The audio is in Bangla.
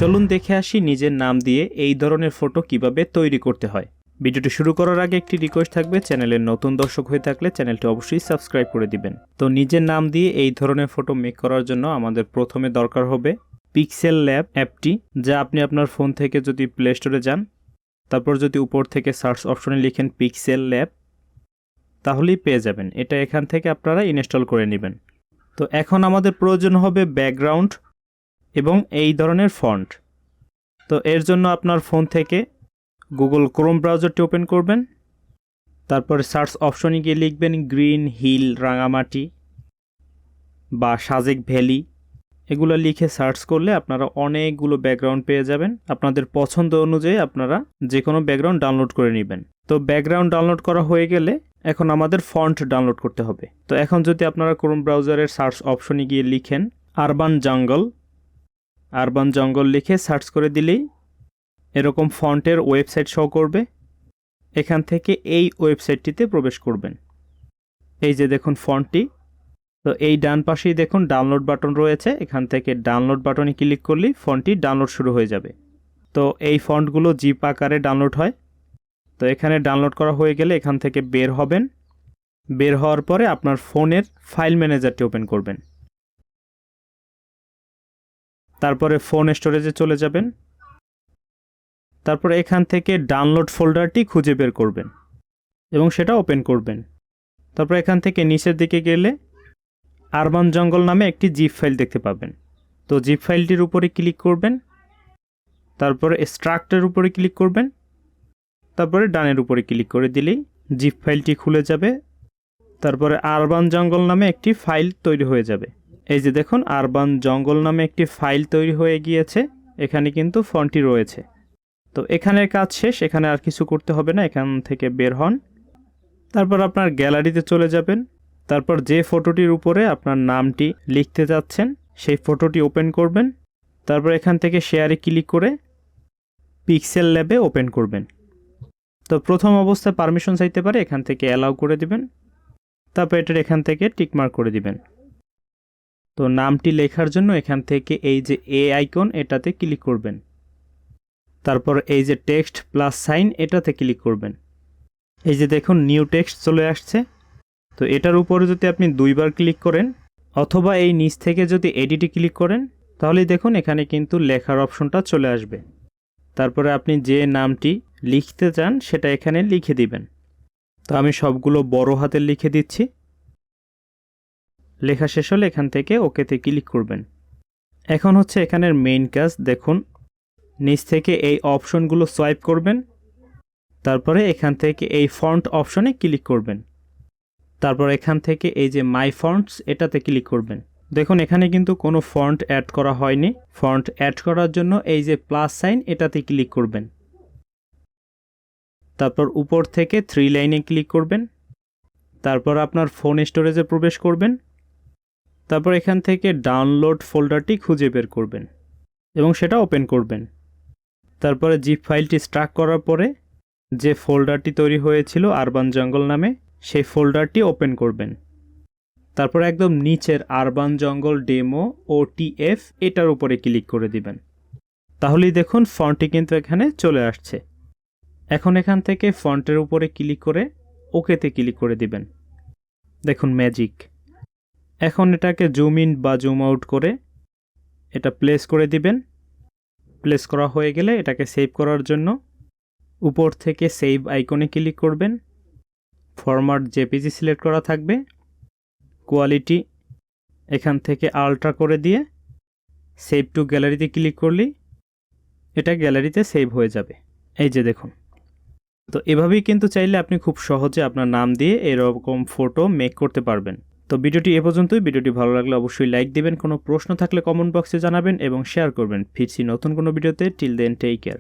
চলুন দেখে আসি নিজের নাম দিয়ে এই ধরনের ফটো কিভাবে তৈরি করতে হয়। ভিডিওটি শুরু করার আগে একটি রিকোয়েস্ট থাকবে, চ্যানেলের নতুন দর্শক হয়ে থাকলে চ্যানেলটি অবশ্যই সাবস্ক্রাইব করে দিবেন। তো নিজের নাম দিয়ে এই ধরনের ফটো মেক করার জন্য আমাদের প্রথমে দরকার হবে Pixellab অ্যাপটি, যা আপনি আপনার ফোন থেকে যদি প্লে স্টোরে যান, তারপর যদি উপর থেকে সার্চ অপশনে লিখেন Pixellab, তাহলেই পেয়ে যাবেন। এটা এখান থেকে আপনারা ইনস্টল করে নেবেন। তো এখন আমাদের প্রয়োজন হবে ব্যাকগ্রাউন্ড এবং এই ধরনের ফন্ট। তো এর জন্য আপনার ফোন থেকে গুগল ক্রোম ব্রাউজারটি ওপেন করবেন, তারপরে সার্চ অপশনে গিয়ে লিখবেন গ্রিন হিল, রাঙামাটি বা সাজেক ভ্যালি, এগুলো লিখে সার্চ করলে আপনারা অনেকগুলো ব্যাকগ্রাউন্ড পেয়ে যাবেন। আপনাদের পছন্দ অনুযায়ী আপনারা যে কোনো ব্যাকগ্রাউন্ড ডাউনলোড করে নেবেন। তো ব্যাকগ্রাউন্ড ডাউনলোড করা হয়ে গেলে এখন আমাদের ফন্ট ডাউনলোড করতে হবে। তো এখন যদি আপনারা ক্রোম ব্রাউজারের সার্চ অপশনে গিয়ে লিখেন আরবান জঙ্গল লিখে সার্চ করে দিলেই এরকম ফন্টের ওয়েবসাইট শো করবে। এখান থেকে এই ওয়েবসাইটটিতে প্রবেশ করবেন। এই যে দেখুন ফন্টটি, তো এই ডান পাশেই দেখুন ডাউনলোড বাটন রয়েছে। এখান থেকে ডাউনলোড বাটনে ক্লিক করলেই ফন্টটি ডাউনলোড শুরু হয়ে যাবে। তো এই ফন্টগুলো জিপ আকারে ডাউনলোড হয়। তো এখানে ডাউনলোড করা হয়ে গেলে এখান থেকে বের হবেন। বের হওয়ার পরে আপনার ফোনের ফাইল ম্যানেজারটি ওপেন করবেন। তারপরে ফোন স্টোরেজে চলে যাবেন। তারপরে এখান থেকে ডাউনলোড ফোল্ডারটি খুঁজে বের করবেন এবং সেটা ওপেন করবেন। তারপর এখান থেকে নিচের দিকে গেলে আরবান জঙ্গল নামে একটি জিপ ফাইল দেখতে পাবেন। তো জিপ ফাইলটির উপরে ক্লিক করবেন, তারপরে এক্সট্রাক্টের উপরে ক্লিক করবেন, তারপরে ডানের উপরে ক্লিক করে দিলেই জিপ ফাইলটি খুলে যাবে। তারপরে আরবান জঙ্গল নামে একটি ফাইল তৈরি হয়ে যাবে। এই যে দেখুন আরবান জঙ্গল নামে একটি ফাইল তৈরি হয়ে গিয়েছে। এখানে কিন্তু ফন্টটি রয়েছে। তো এখানের কাজ শেষ, এখানে আর কিছু করতে হবে না। এখান থেকে বের হন, তারপর আপনার গ্যালারিতে চলে যাবেন। তারপর যে ফটোটির উপরে আপনার নামটি লিখতে যাচ্ছেন সেই ফটোটি ওপেন করবেন। তারপর এখান থেকে শেয়ারে ক্লিক করে Pixellab ওপেন করবেন। তো প্রথম অবস্থায় পারমিশন চাইতে পারে, এখান থেকে অ্যালাউ করে দিবেন। তারপর এটার এখান থেকে টিকমার্ক করে দিবেন। তো নামটি লেখার জন্য এখান থেকে এই যে এ আইকন, এটাতে ক্লিক করবেন। তারপর এই যে টেক্সট প্লাস সাইন, এটাতে ক্লিক করবেন। এই যে দেখুন নিউ টেক্সট চলে আসছে। তো এটার উপরে যদি আপনি দুইবার ক্লিক করেন অথবা এই নিচ থেকে যদি এডিটে ক্লিক করেন, তাহলেই দেখুন এখানে কিন্তু লেখার অপশনটা চলে আসবে। তারপরে আপনি যে নামটি লিখতে চান সেটা এখানে লিখে দিবেন। তো আমি সবগুলো বড় হাতে লিখে দিচ্ছি। লেখা শেষ হলে এখান থেকে ওকেতে ক্লিক করবেন। এখন হচ্ছে এখানের মেইন কাজ, দেখুন নিচ থেকে এই অপশনগুলো সোয়াইপ করবেন। তারপরে এখান থেকে এই ফন্ট অপশনে ক্লিক করবেন। তারপর এখান থেকে এই যে মাই ফন্টস, এটাতে ক্লিক করবেন। দেখুন এখানে কিন্তু কোনো ফন্ট অ্যাড করা হয়নি। ফন্ট অ্যাড করার জন্য এই যে প্লাস সাইন, এটাতে ক্লিক করবেন। তারপর উপর থেকে 3 লাইনে ক্লিক করবেন। তারপর আপনার ফোন স্টোরেজে প্রবেশ করবেন। তারপর এখান থেকে ডাউনলোড ফোল্ডারটি খুঁজে বের করবেন এবং সেটা ওপেন করবেন। তারপরে জিপ ফাইলটি স্ট্রাক করার পরে যে ফোল্ডারটি তৈরি হয়েছিল আরবান জঙ্গল নামে, সেই ফোল্ডারটি ওপেন করবেন। তারপর একদম নিচের আরবান জঙ্গল ডেমো OTF, এটার উপরে ক্লিক করে দিবেন। তাহলেই দেখুন ফন্টটি কিন্তু এখানে চলে আসছে। এখন এখান থেকে ফন্টের উপরে ক্লিক করে ওকেতে ক্লিক করে দিবেন। দেখুন ম্যাজিক। এখন এটাকে জুম ইন বা জুম আউট করে এটা প্লেস করে দিবেন। প্লেস করা হয়ে গেলে এটাকে সেভ করার জন্য উপর থেকে সেভ আইকনে ক্লিক করবেন। ফরম্যাট জেপিজি সিলেক্ট করা থাকবে। কোয়ালিটি এখান থেকে আলট্রা করে দিয়ে সেভ টু গ্যালারিতে ক্লিক করলেই এটা গ্যালারিতে সেভ হয়ে যাবে। এই যে দেখুন। তো এভাবেই কিন্তু চাইলে আপনি খুব সহজে আপনার নাম দিয়ে এরকম ফটো মেক করতে পারবেন। তো ভিডিওটি এ পর্যন্তই। ভিডিওটি ভালো লাগলে অবশ্যই লাইক দিবেন, কোনো প্রশ্ন থাকলে কমেন্ট বক্সে জানাবেন এবং শেয়ার করবেন। ফিরছি নতুন কোনো ভিডিওতে। Till then take care.